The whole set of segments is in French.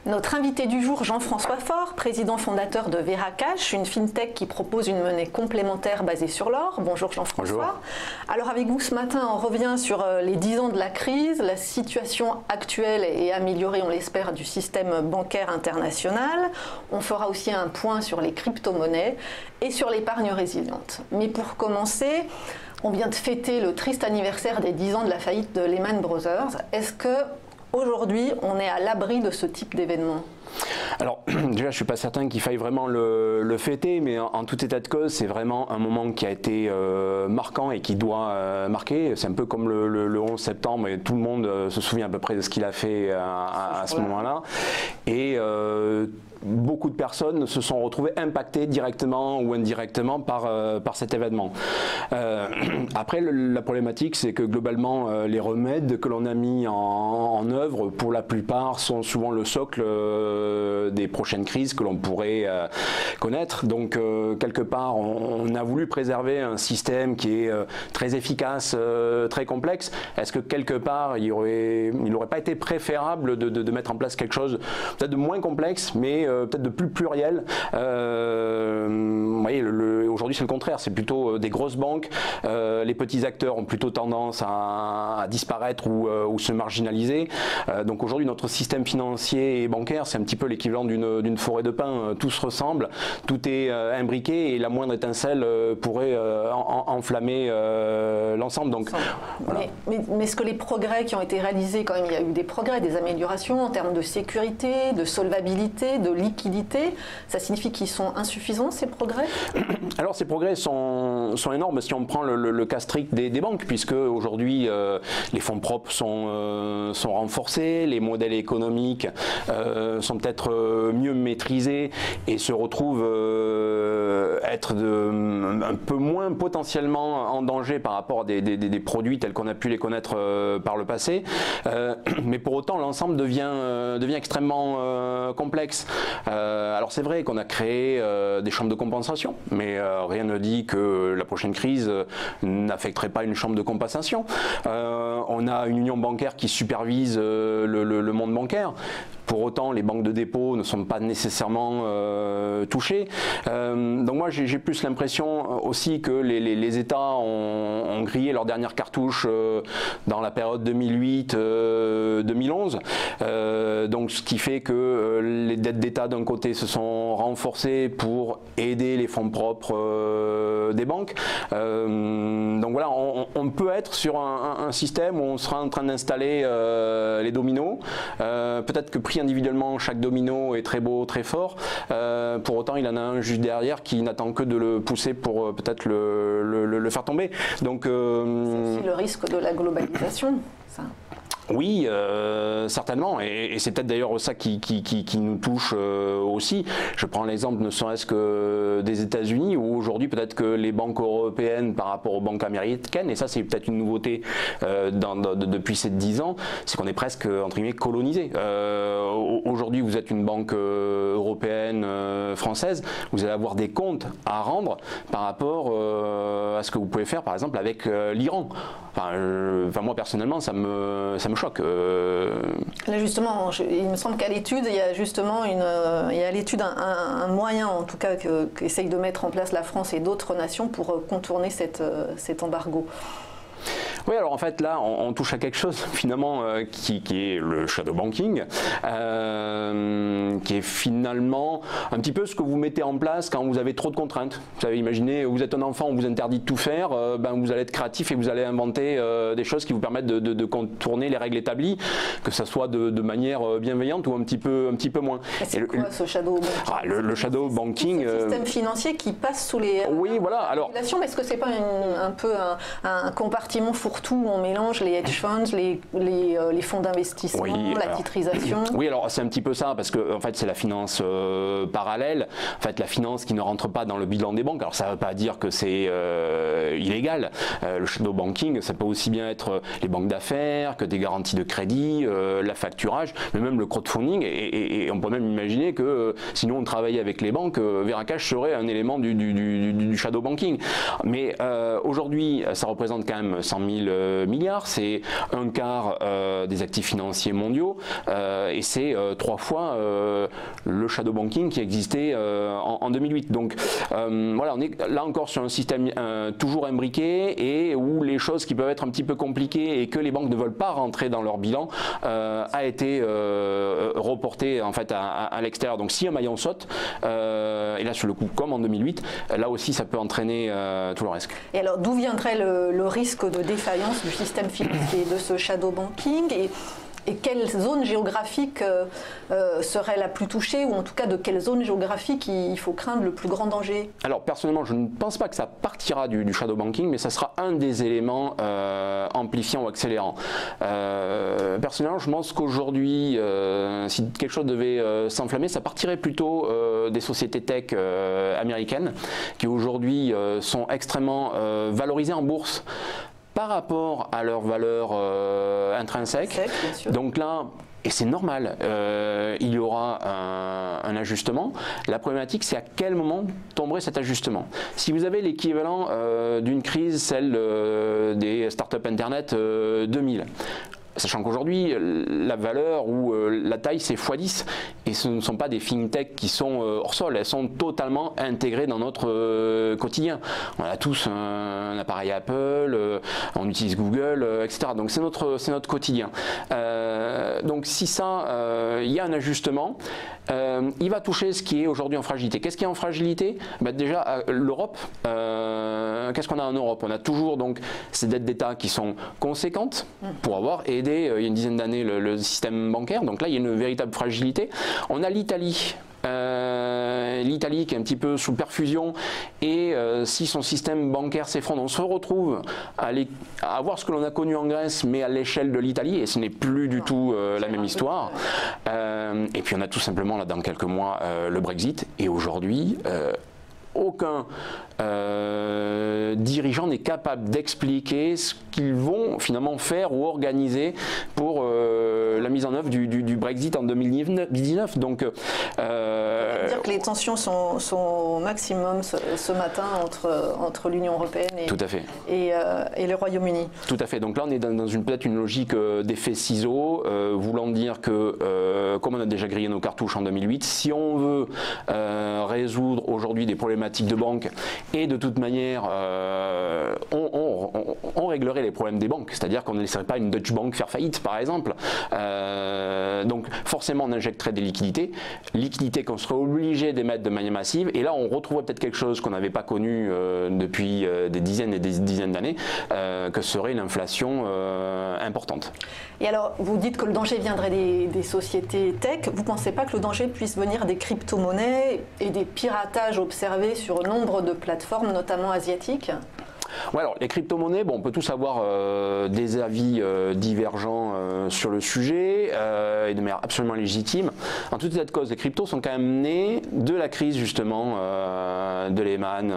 Notre invité du jour, Jean-François Faure, président fondateur de Veracash, une fintech qui propose une monnaie complémentaire basée sur l'or. Bonjour Jean-François. Bonjour. Alors avec vous ce matin, on revient sur les 10 ans de la crise, la situation actuelle et améliorée, on l'espère, du système bancaire international. On fera aussi un point sur les crypto-monnaies et sur l'épargne résiliente. Mais pour commencer, on vient de fêter le triste anniversaire des 10 ans de la faillite de Lehman Brothers. Est-ce que aujourd'hui, on est à l'abri de ce type d'événement? Alors déjà, je ne suis pas certain qu'il faille vraiment le fêter, mais en tout état de cause, c'est vraiment un moment qui a été marquant et qui doit marquer. C'est un peu comme le 11 septembre, et tout le monde se souvient à peu près de ce qu'il a fait à ce moment-là. Et beaucoup de personnes se sont retrouvées impactées directement ou indirectement par cet événement. Après, la problématique, c'est que globalement, les remèdes que l'on a mis en œuvre, pour la plupart, sont souvent le socle des prochaines crises que l'on pourrait connaître. Donc, quelque part, on a voulu préserver un système qui est très efficace, très complexe. Est-ce que quelque part, il n'aurait pas été préférable de mettre en place quelque chose peut-être de moins complexe, mais peut-être de plus pluriel? Vous voyez, aujourd'hui c'est le contraire, c'est plutôt des grosses banques, les petits acteurs ont plutôt tendance à disparaître ou se marginaliser. Donc aujourd'hui notre système financier et bancaire, c'est un petit peu l'équivalent d'une forêt de pins, tout se ressemble, tout est imbriqué et la moindre étincelle pourrait enflammer l'ensemble. Donc, voilà. Mais est-ce que les progrès qui ont été réalisés, quand même, il y a eu des progrès, des améliorations en termes de sécurité, de solvabilité, de liquidité, ça signifie qu'ils sont insuffisants, ces progrès? Alors ces progrès sont énormes si on prend le cas strict des banques, puisque aujourd'hui les fonds propres sont renforcés, les modèles économiques sont peut-être mieux maîtrisés et se retrouvent être un peu moins potentiellement en danger par rapport à des produits tels qu'on a pu les connaître par le passé. Mais pour autant l'ensemble devient extrêmement complexe. Alors c'est vrai qu'on a créé des chambres de compensation, mais rien ne dit que la prochaine crise n'affecterait pas une chambre de compensation. On a une union bancaire qui supervise le monde bancaire. Pour autant, les banques de dépôt ne sont pas nécessairement touchées. Donc moi, j'ai plus l'impression aussi que les États ont grillé leur dernière cartouche dans la période 2008-2011. Donc ce qui fait que les dettes d'État d'un côté se sont renforcées pour aider les fonds propres des banques. Donc voilà, on peut être sur un système où on sera en train d'installer les dominos. Peut-être que pris individuellement, chaque domino est très beau, très fort. Pour autant, il y en a un juste derrière qui n'attend que de le pousser pour peut-être le faire tomber. Donc, c'est aussi le risque de la globalisation, ça. Oui, certainement, et c'est peut-être d'ailleurs ça qui nous touche aussi. Je prends l'exemple ne serait-ce que des États-Unis, où aujourd'hui peut-être que les banques européennes par rapport aux banques américaines, et ça c'est peut-être une nouveauté depuis ces 10 ans, c'est qu'on est presque entre guillemets colonisé. Aujourd'hui vous êtes une banque européenne, française, vous allez avoir des comptes à rendre par rapport à ce que vous pouvez faire par exemple avec l'Iran. Enfin, moi personnellement ça me choque. Là justement, il me semble qu'à l'étude, il y a justement un moyen en tout cas qu'essaye de mettre en place la France et d'autres nations pour contourner cet embargo. Oui, alors en fait là on touche à quelque chose finalement qui est le shadow banking, qui est finalement un petit peu ce que vous mettez en place quand vous avez trop de contraintes. Vous savez, imaginez, vous êtes un enfant, on vous interdit de tout faire, vous allez être créatif et vous allez inventer des choses qui vous permettent de contourner les règles établies, que ça soit de manière bienveillante ou un petit peu moins. C'est quoi ce shadow banking? Le shadow banking, c'est le système financier qui passe sous les oui, voilà. Alors, mais est-ce que c'est pas un peu un compartiment fourre-tout où on mélange les hedge funds, les fonds d'investissement, oui, la titrisation? Oui, alors c'est un petit peu ça, parce que en fait c'est la finance parallèle, en fait la finance qui ne rentre pas dans le bilan des banques. Alors ça ne veut pas dire que c'est illégal. Le shadow banking, ça peut aussi bien être les banques d'affaires que des garanties de crédit, la facturage, mais même le crowdfunding, et on peut même imaginer que sinon on travaillait avec les banques, Veracash serait un élément du shadow banking. Mais aujourd'hui ça représente quand même 100 000 000 milliards, c'est un quart des actifs financiers mondiaux et c'est 3 fois le shadow banking qui existait en 2008. Donc voilà, on est là encore sur un système toujours imbriqué et où les choses qui peuvent être un petit peu compliquées et que les banques ne veulent pas rentrer dans leur bilan a été reporté en fait à l'extérieur. Donc si un maillon saute, et là sur le coup comme en 2008, là aussi ça peut entraîner tout le risque. Et alors d'où viendrait le risque de défaillance du système financier de ce shadow banking et quelle zone géographique serait la plus touchée, ou en tout cas de quelle zone géographique il faut craindre le plus grand danger? Alors personnellement, je ne pense pas que ça partira du shadow banking, mais ça sera un des éléments amplifiants ou accélérants. Personnellement, je pense qu'aujourd'hui, si quelque chose devait s'enflammer, ça partirait plutôt des sociétés tech américaines qui aujourd'hui sont extrêmement valorisées en bourse par rapport à leur valeur intrinsèque. Donc là, et c'est normal, il y aura un ajustement. La problématique, c'est à quel moment tomberait cet ajustement. Si vous avez l'équivalent d'une crise, celle des startups Internet 2000, sachant qu'aujourd'hui, la valeur ou la taille, c'est x10. Et ce ne sont pas des fintech qui sont hors sol, elles sont totalement intégrées dans notre quotidien. On a tous un appareil Apple, on utilise Google, etc. Donc c'est notre quotidien. Donc si ça, il y a un ajustement, il va toucher ce qui est aujourd'hui en fragilité. Qu'est-ce qui est en fragilité? Déjà, l'Europe, qu'est-ce qu'on a en Europe? On a toujours donc ces dettes d'État qui sont conséquentes pour avoir aidé il y a une dizaine d'années le système bancaire. Donc là, il y a une véritable fragilité. On a l'Italie. L'Italie qui est un petit peu sous perfusion et si son système bancaire s'effondre, on se retrouve à avoir ce que l'on a connu en Grèce mais à l'échelle de l'Italie et ce n'est plus du tout la même histoire. Et puis on a tout simplement là dans quelques mois le Brexit et aujourd'hui aucun dirigeant n'est capable d'expliquer ce qu'ils vont finalement faire ou organiser pour la mise en œuvre du Brexit en 2019. Donc, dire que les tensions sont au maximum ce matin entre l'Union européenne et le Royaume-Uni. Tout à fait. Donc là, on est dans peut-être une logique d'effet ciseau, voulant dire que, comme on a déjà grillé nos cartouches en 2008, si on veut résoudre aujourd'hui des problématiques de banque, et de toute manière, on réglerait les problèmes des banques, c'est-à-dire qu'on ne laisserait pas une Deutsche Bank faire faillite, par exemple. Donc forcément, on injecterait des liquidités qu'on serait obligé d'émettre de manière massive, et là, on retrouverait peut-être quelque chose qu'on n'avait pas connu depuis des dizaines et des dizaines d'années, que serait l'inflation importante. Et alors, vous dites que le danger viendrait des sociétés tech. Vous ne pensez pas que le danger puisse venir des crypto-monnaies et des piratages observés sur nombre de plateformes, notamment asiatiques? Ouais, alors les crypto-monnaies, bon, on peut tous avoir des avis divergents sur le sujet et de manière absolument légitime. En toute état de cause, les cryptos sont quand même nés de la crise justement de Lehman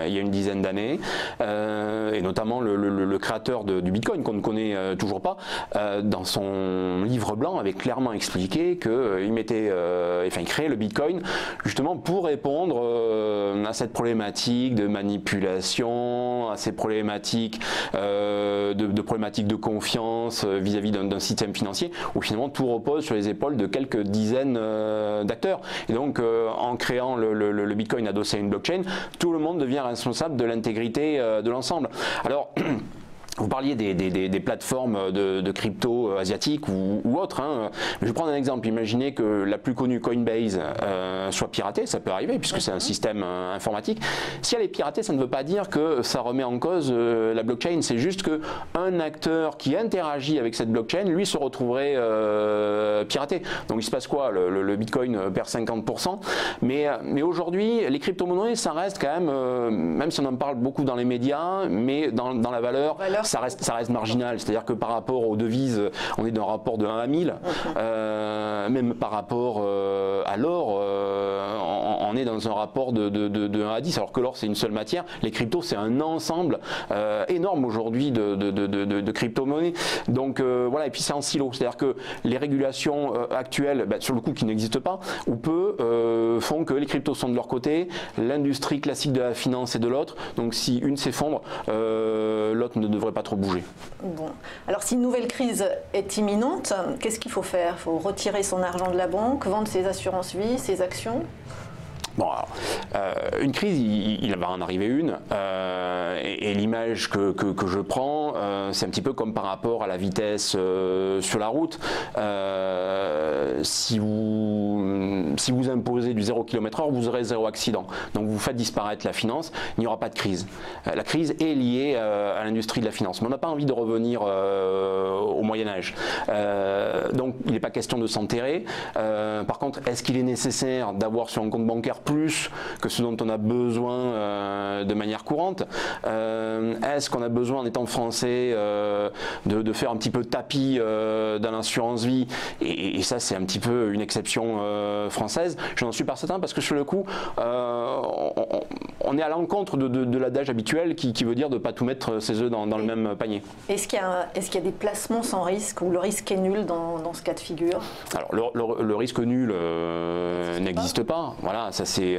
il y a une dizaine d'années et notamment le créateur du Bitcoin qu'on ne connaît toujours pas dans son livre blanc avait clairement expliqué qu'il il créait le Bitcoin justement pour répondre à cette problématique de manipulation, à ces problématiques de problématiques de confiance vis-à-vis d'un système financier où finalement tout repose sur les épaules de quelques dizaines d'acteurs. Et donc en créant le Bitcoin adossé à une blockchain, tout le monde devient responsable de l'intégrité de l'ensemble. Alors vous parliez des plateformes de crypto asiatiques ou autres. Hein. Je vais prendre un exemple. Imaginez que la plus connue Coinbase soit piratée. Ça peut arriver puisque c'est un système informatique. Si elle est piratée, ça ne veut pas dire que ça remet en cause la blockchain. C'est juste qu'un acteur qui interagit avec cette blockchain, lui, se retrouverait piraté. Donc il se passe quoi? Le Bitcoin perd 50%. Mais aujourd'hui, les crypto-monnaies, ça reste quand même si on en parle beaucoup dans les médias, mais dans la valeur ça reste marginal, c'est-à-dire que par rapport aux devises, on est dans un rapport de 1 à 1000, même par rapport à l'or, en on est dans un rapport de 1 à 10, alors que l'or c'est une seule matière. Les cryptos c'est un ensemble énorme aujourd'hui de crypto-monnaies. Donc voilà, et puis c'est en silo, c'est-à-dire que les régulations actuelles, sur le coup qui n'existent pas, ou peu, font que les cryptos sont de leur côté, l'industrie classique de la finance est de l'autre, donc si une s'effondre, l'autre ne devrait pas trop bouger. Bon. Alors si une nouvelle crise est imminente, qu'est-ce qu'il faut faire? Il faut retirer son argent de la banque, vendre ses assurances-vie, ses actions? Bon, alors, une crise, il va en arriver une, et l'image que je prends, c'est un petit peu comme par rapport à la vitesse sur la route. Si vous imposez du 0 km/h, vous aurez 0 accident. Donc vous faites disparaître la finance, il n'y aura pas de crise. La crise est liée à l'industrie de la finance, mais on n'a pas envie de revenir au Moyen-Âge. Donc il n'est pas question de s'enterrer. Par contre, est-ce qu'il est nécessaire d'avoir sur un compte bancaire plus que ce dont on a besoin de manière courante? Est-ce qu'on a besoin, en étant français, de faire un petit peu tapis dans l'assurance vie? Et ça, c'est un petit peu une exception française. Je n'en suis pas certain parce que sur le coup, on est à l'encontre de l'adage habituel qui veut dire de ne pas tout mettre ses œufs dans le même panier. Est-ce qu'il y a des placements sans risque ou le risque est nul dans ce cas de figure? Alors le risque nul n'existe pas. Voilà, ça c'est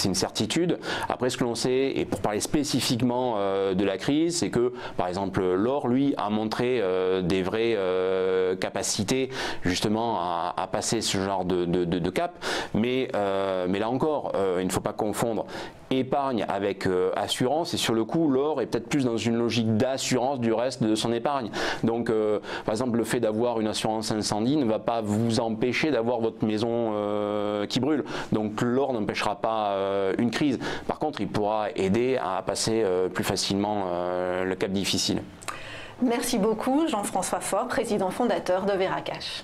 une certitude. Après, ce que l'on sait, et pour parler spécifiquement de la crise, c'est que par exemple l'or, lui, a montré des vraies capacités justement à passer ce genre de cap. Mais là encore, il ne faut pas confondre épargne avec assurance, et sur le coup l'or est peut-être plus dans une logique d'assurance du reste de son épargne. Donc par exemple le fait d'avoir une assurance incendie ne va pas vous empêcher d'avoir votre maison qui brûle. Donc l'or n'empêchera pas une crise. Par contre il pourra aider à passer plus facilement le cap difficile. Merci beaucoup Jean-François Faure, président fondateur de Veracash.